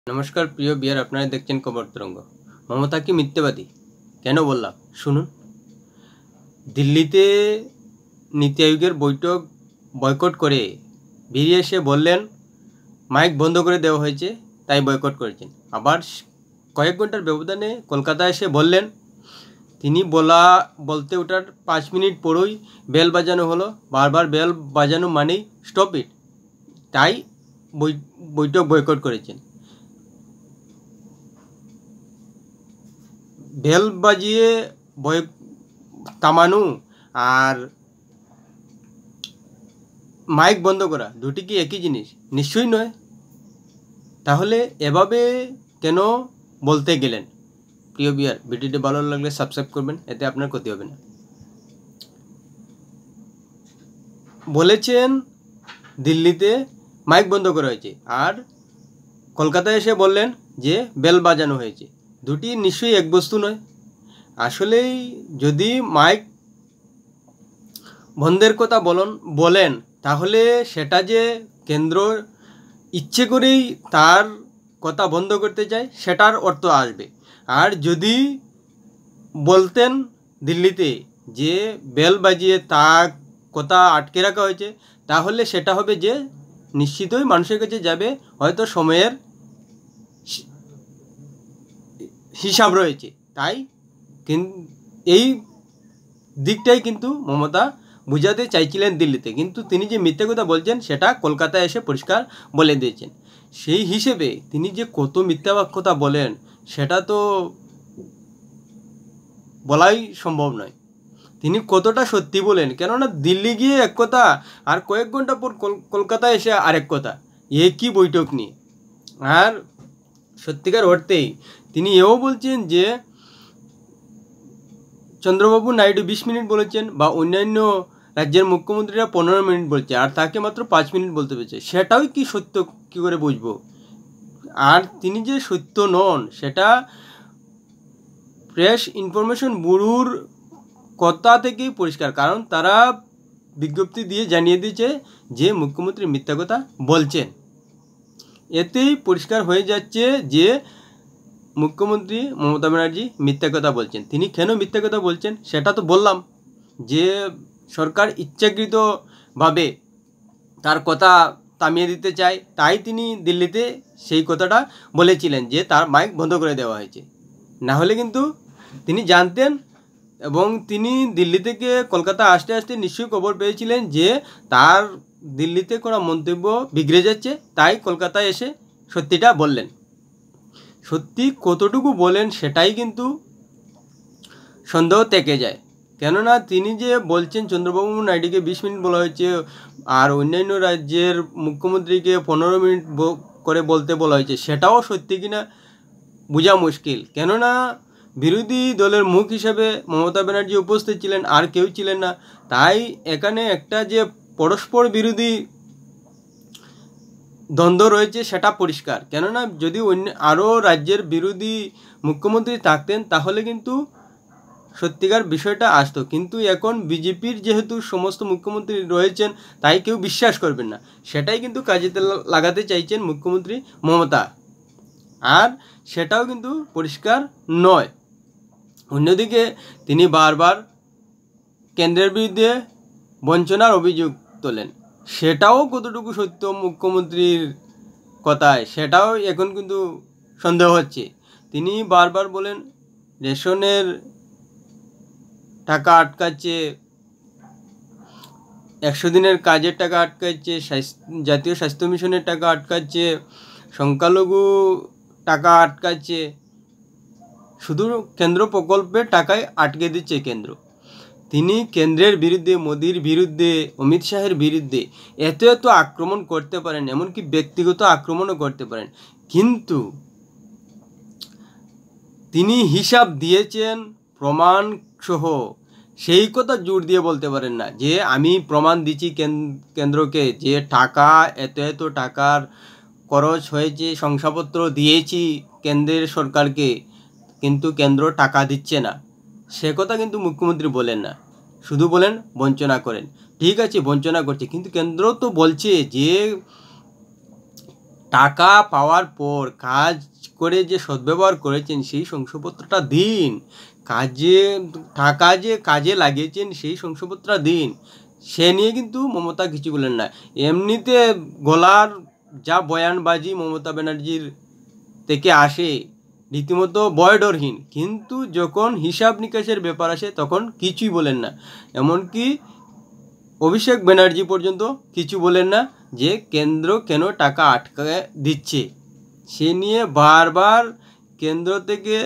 নমস্কার প্রিয় বিয়ার, আপনারা দেখছেন খবর তরঙ্গ। মমতা কি মিথ্যাবাদী? কেন বললাম শুনুন। দিল্লিতে নীতি আয়োগের বৈঠক বয়কট করে বেরিয়ে এসে বললেন মাইক বন্ধ করে দেওয়া হয়েছে, তাই বয়কট করেছেন। আবার কয়েক ঘন্টার ব্যবধানে কলকাতায় এসে বললেন তিনি বলতে ওঠার 5 মিনিট পরই বেল বাজানো হলো। বারবার বেল বাজানো মানেই স্টপ ইট, তাই বৈঠক বয়কট করেছেন। বেল বাজিয়ে থামানো আর মাইক বন্ধ করা দুটি কি একই জিনিস? নিশ্চয়ই নয়। তাহলে এভাবে কেন বলতে গেলেন? প্রিয় বিয়ার, ভিডিওটি ভালো লাগলে সাবস্ক্রাইব করবেন, এতে আপনার ক্ষতি হবে না। বলেছেন দিল্লিতে মাইক বন্ধ করা হয়েছে, আর কলকাতায় এসে বললেন যে বেল বাজানো হয়েছে। দুটি নিশ্চয়ই এক বস্তু নয়। আসলেই যদি মাইক বন্ধের কথা বলেন তাহলে সেটা যে কেন্দ্র ইচ্ছে করেই তার কথা বন্ধ করতে চায় সেটার অর্থ আসবে। আর যদি বলতেন দিল্লিতে যে বেল বাজিয়ে তার কথা আটকে রাখা হয়েছে, তাহলে সেটা হবে যে নিশ্চিতই মানুষের কাছে যাবে হয়তো সময়ের হিসাব রয়েছে। তাই এই দিকটাই কিন্তু মমতা বুঝাতে চাইছিলেন দিল্লিতে, কিন্তু তিনি যে মিথ্যে কথা বলছেন সেটা কলকাতায় এসে পরিষ্কার বলে দিয়েছেন। সেই হিসেবে তিনি যে কত মিথ্যা কথা বলেন সেটা তো বলাই সম্ভব নয়। তিনি কতটা সত্যি বলেন, কেননা দিল্লি গিয়ে এক কথা আর কয়েক ঘন্টা পর কলকাতায় এসে আরেক কথা, একই বৈঠক নিয়ে। আর সত্যিকার অর্থেই তিনি এও বলছেন যে চন্দ্রবাবু নাইডু 20 মিনিট বলেছেন, বা অন্যান্য রাজ্যের মুখ্যমন্ত্রীরা 15 মিনিট বলছে, আর তাকে মাত্র 5 মিনিট বলতে পেরেছে। সেটাও কি সত্য কী করে বুঝবো? আর তিনি যে সত্য নন সেটা প্রেস ইনফরমেশন ব্যুরোর কথা থেকেই পরিষ্কার, কারণ তারা বিজ্ঞপ্তি দিয়ে জানিয়ে দিয়েছে যে মুখ্যমন্ত্রী মিথ্যা কথা বলছেন। এতেই পরিষ্কার হয়ে যাচ্ছে যে মুখ্যমন্ত্রী মমতা ব্যানার্জি মিথ্যা কথা বলছেন। তিনি কেন মিথ্যা কথা বলছেন সেটা তো বললাম, যে সরকার ইচ্ছাকৃতভাবে তার কথা থামিয়ে দিতে চায়, তাই তিনি দিল্লিতে সেই কথাটা বলেছিলেন যে তার মাইক বন্ধ করে দেওয়া হয়েছে। না হলে কিন্তু তিনি জানতেন, এবং তিনি দিল্লি থেকে কলকাতা আসতে আসতে নিশ্চয়ই খবর পেয়েছিলেন যে তার দিল্লিতে করা মন্তব্য বিগড়ে যাচ্ছে, তাই কলকাতায় এসে সত্যিটা বললেন। সত্যি কতটুকু বলেন সেটাই কিন্তু সন্দেহ থেকে যায়। কেননা তিনি যে বলছেন চন্দ্রবাবু নাইডুকে 20 মিনিট বলা হয়েছে আর অন্যান্য রাজ্যের মুখ্যমন্ত্রীকে 15 মিনিট করে বলতে বলা হয়েছে, সেটাও সত্যি কিনা বোঝা মুশকিল। কেননা বিরোধী দলের মুখ হিসেবে মমতা ব্যানার্জি উপস্থিত ছিলেন, আর কেউ ছিলেন না। তাই এখানে একটা যে পরস্পর বিরোধী দ্বন্দ্ব রয়েছে সেটা পরিষ্কার। কেননা যদি আরও রাজ্যের বিরোধী মুখ্যমন্ত্রী থাকতেন তাহলে কিন্তু সত্যিকার বিষয়টা আসতো, কিন্তু এখন বিজেপির যেহেতু সমস্ত মুখ্যমন্ত্রী রয়েছেন তাই কেউ বিশ্বাস করবেন না। সেটাই কিন্তু কাজে লাগাতে চাইছেন মুখ্যমন্ত্রী মমতা, আর সেটাও কিন্তু পরিষ্কার নয়। অন্যদিকে তিনি বারবার কেন্দ্রের বিরুদ্ধে বঞ্চনার অভিযোগ তোলেন, সেটাও কতটুকু সত্য মুখ্যমন্ত্রীর কথায় সেটাও এখন কিন্তু সন্দেহ হচ্ছে। তিনি বারবার বলেন রেশনের টাকা আটকাচ্ছে, 100 দিনের কাজের টাকা আটকাচ্ছে, জাতীয় স্বাস্থ্য মিশনের টাকা আটকাচ্ছে, সংখ্যালঘু টাকা আটকাচ্ছে। শুধু কেন্দ্র প্রকল্পের টাকায় আটকে দিচ্ছে কেন্দ্র। তিনি কেন্দ্রের বিরুদ্ধে, মোদির বিরুদ্ধে, অমিত শাহের বিরুদ্ধে এত আক্রমণ করতে পারেন, এমনকি ব্যক্তিগত আক্রমণও করতে পারেন, কিন্তু তিনি হিসাব দিয়েছেন প্রমাণ সহ, সেই কথা জোর দিয়ে বলতে পারেন না যে আমি প্রমাণ দিচ্ছি কেন্দ্রকে যে টাকা এত টাকার খরচ হয়েছে, শংসাপত্র দিয়েছি কেন্দ্রের সরকারকে, কিন্তু কেন্দ্র টাকা দিচ্ছে না। সে কথা কিন্তু মুখ্যমন্ত্রী বলেন না, শুধু বলেন বঞ্চনা করেন। ঠিক আছে, বঞ্চনা করছে, কিন্তু কেন্দ্র তো বলছে যে টাকা পাওয়ার পর কাজ করে যে সদ্ব্যবহার করেছেন সেই শংসাপত্রটা দিন, টাকা যে কাজে লাগিয়েছেন সেই শংসাপত্রটা দিন। সে নিয়ে কিন্তু মমতা কিছু বলেন না। এমনিতে গলার যা বয়ানবাজি মমতা ব্যানার্জির থেকে আসে রীতিমতো বয়ডরহীন, কিন্তু যখন হিসাব নিকাশের ব্যাপার আসে তখন কিছুই বলেন না। এমনকি অভিষেক ব্যানার্জি পর্যন্ত কিছু বলেন না যে কেন্দ্র কেন টাকা আটকে দিচ্ছে। সে নিয়ে বারবার কেন্দ্র থেকে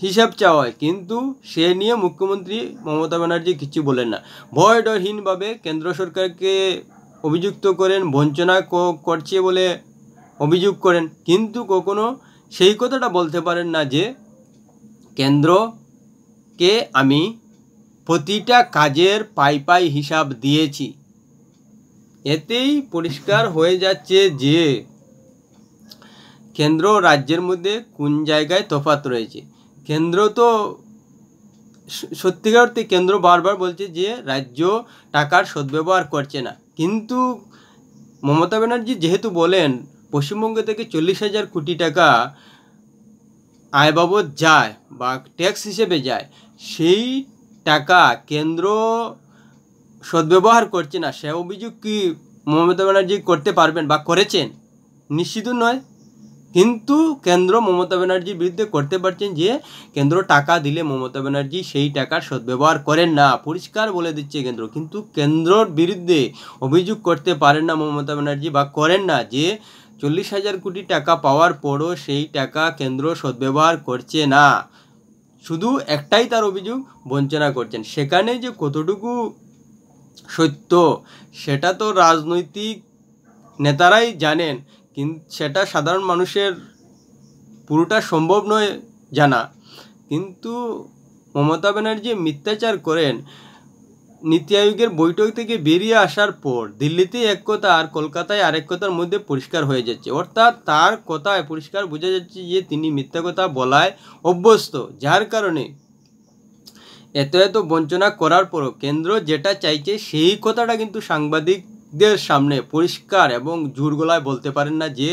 হিসাব চাওয়া হয়, কিন্তু সে নিয়ে মুখ্যমন্ত্রী মমতা ব্যানার্জি কিছু বলেন না। ভয়ডরহীনভাবে কেন্দ্র সরকারকে অভিযুক্ত করেন, বঞ্চনা করছে বলে অভিযোগ করেন, কিন্তু কখনো সেই কথাটা বলতে পারেন না যে কেন্দ্রকে আমি প্রতিটা কাজের পাই হিসাব দিয়েছি। এতেই পরিষ্কার হয়ে যাচ্ছে যে কেন্দ্র রাজ্যের মধ্যে কোন জায়গায় তফাৎ রয়েছে। কেন্দ্র তো সত্যিকার অর্থে কেন্দ্র বারবার বলছে যে রাজ্য টাকার সদ্ব্যবহার করছে না, কিন্তু মমতা ব্যানার্জি যেহেতু বলেন পশ্চিমবঙ্গ থেকে 40,000 কোটি টাকা আয় বাবদ যায় বা ট্যাক্স হিসেবে যায়, সেই টাকা কেন্দ্র সদ্ব্যবহার করছে না, সে অভিযোগ কি মমতা ব্যানার্জি করতে পারবেন বা করেছেন? নিশ্চিত নয়। কিন্তু কেন্দ্র মমতা ব্যানার্জির বিরুদ্ধে করতে পারছেন যে কেন্দ্র টাকা দিলে মমতা ব্যানার্জি সেই টাকার সদ্ব্যবহার করেন না, পরিষ্কার বলে দিচ্ছে কেন্দ্র। কিন্তু কেন্দ্রর বিরুদ্ধে অভিযোগ করতে পারেন না মমতা ব্যানার্জি বা করেন না যে 40,000 কোটি টাকা পাওয়ার পরও সেই টাকা কেন্দ্র সদ্ব্যবহার করছে না। শুধু একটাই তার অভিযোগ, বঞ্চনা করছেন। সেখানে যে কতটুকু সত্য সেটা তো রাজনৈতিক নেতারাই জানেন, কিন্তু সেটা সাধারণ মানুষের পুরোটা সম্ভব নয় জানা। কিন্তু মমতা ব্যানার্জি মিথ্যাচার করেন। নীতি আয়োগের বৈঠক থেকে বেরিয়ে আসার পর দিল্লিতে এক কথা আর কলকাতায় আরেক কথার মধ্যে পরিষ্কার হয়ে যাচ্ছে। অর্থাৎ তার কথায় পরিষ্কার বোঝা যাচ্ছে যে তিনি মিথ্যা কথা বলায় অভ্যস্ত, যার কারণে এত বঞ্চনা করার পরও কেন্দ্র যেটা চাইছে সেই কথাটা কিন্তু সাংবাদিকদের সামনে পরিষ্কার এবং জোর গলায় বলতে পারেন না যে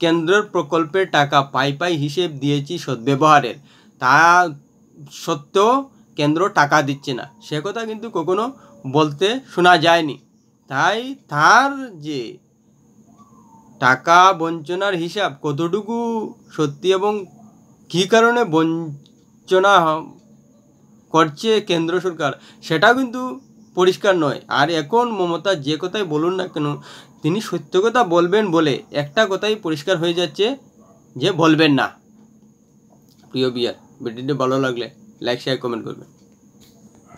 কেন্দ্রের প্রকল্পের টাকা পাই হিসেব দিয়েছি সদ্ব্যবহারের, তা সত্ত্বেও কেন্দ্র টাকা দিচ্ছে না, সে কথা কিন্তু কখনো বলতে শোনা যায়নি। তাই তার যে টাকা বঞ্চনার হিসাব কতটুকু সত্যি এবং কী কারণে বঞ্চনা করছে কেন্দ্র সরকার সেটা কিন্তু পরিষ্কার নয়। আর এখন মমতা যে কথাই বলুন না কেন তিনি সত্য কথা বলবেন বলে একটা কথাই পরিষ্কার হয়ে যাচ্ছে যে বলবেন না। প্রিয় ভিউয়ার, ভিডিওটি ভালো লাগলে লাইক শেয়ার কমেন্ট করবেন।